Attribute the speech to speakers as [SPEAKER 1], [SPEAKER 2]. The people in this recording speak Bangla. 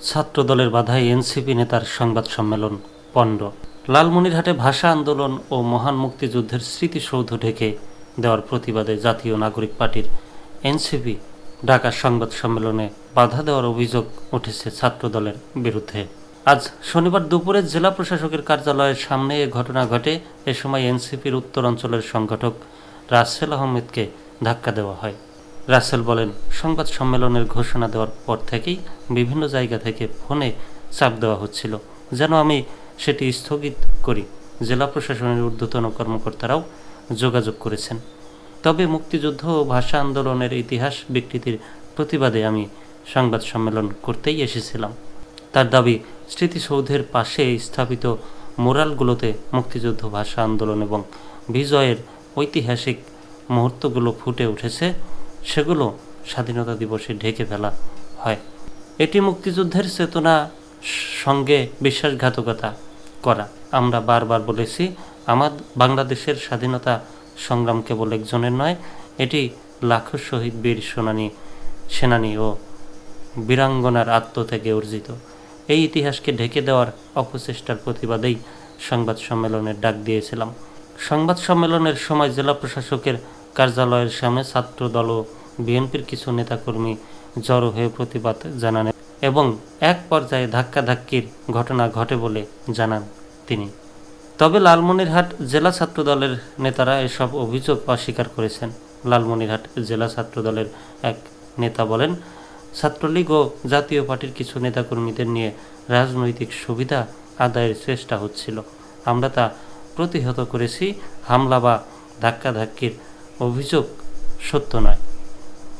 [SPEAKER 1] ছাত্রদলের বাধায় এনসিপি নেতার সংবাদ সম্মেলন পণ্ড। লালমনিরহাটে ভাষা আন্দোলন ও মহান মুক্তিযুদ্ধের স্মৃতিসৌধ ঢেকে দেওয়ার প্রতিবাদে জাতীয় নাগরিক পার্টির এনসিপি ঢাকা সংবাদ সম্মেলনে বাধা দেওয়ার অভিযোগ উঠেছে ছাত্রদলের বিরুদ্ধে। আজ শনিবার দুপুরে জেলা প্রশাসকের কার্যালয়ের সামনে এ ঘটনা ঘটে। এ সময় এনসিপির উত্তর অঞ্চলের সংগঠক রাসেল আহমেদকে ধাক্কা দেওয়া হয়। রাসেল বলেন, সংবাদ সম্মেলনের ঘোষণা দেওয়ার পর থেকেই বিভিন্ন জায়গা থেকে ফোনে চাপ দেওয়া হচ্ছিল যেন আমি সেটি স্থগিত করি। জেলা প্রশাসনের ঊর্ধ্বতন কর্মকর্তারাও যোগাযোগ করেছেন। তবে মুক্তিযুদ্ধ ও ভাষা আন্দোলনের ইতিহাস বিকৃতির প্রতিবাদে আমি সংবাদ সম্মেলন করতেই এসেছিলাম। তার দাবি, স্মৃতিসৌধের পাশে স্থাপিত মোরালগুলোতে মুক্তিযুদ্ধ, ভাষা আন্দোলন এবং বিজয়ের ঐতিহাসিক মুহূর্তগুলো ফুটে উঠেছে, সেগুলো স্বাধীনতা দিবসে ঢেকে ফেলা হয়। এটি মুক্তিযুদ্ধের চেতনা সঙ্গে বিশ্বাসঘাতকতা করা। আমরা বারবার বলেছি, বাংলাদেশের স্বাধীনতা সংগ্রাম কেবল একজনের নয়, এটি লাখো শহীদ বীর সেনানী ও বীরাঙ্গনার আত্মত্যাগে অর্জিত। এই ইতিহাসকে ঢেকে দেওয়ার অপচেষ্টার প্রতিবাদেই সংবাদ সম্মেলনের ডাক দিয়েছিলাম। সংবাদ সম্মেলনের সময় জেলা প্রশাসকের কার্যালয়ের সামনে ছাত্রদল ও বিএনপির কিছু নেতাকর্মী জড়ো হয়ে প্রতিবাদ জানান এবং এক পর্যায়ে ধাক্কাধাক্কির ঘটনা ঘটে বলে জানান তিনি। তবে লালমনিরহাট জেলা ছাত্রদলের নেতারা এসব অভিযোগ অস্বীকার করেছেন। লালমনিরহাট জেলা ছাত্রদলের এক নেতা বলেন, ছাত্রলীগ ও জাতীয় পার্টির কিছু নেতাকর্মীদের নিয়ে রাজনৈতিক সুবিধা আদায়ের চেষ্টা হচ্ছিল। আমরা তা প্রতিহত করেছি। হামলা বা ধাক্কাধাক্কির অভিযোগ সত্য নয়।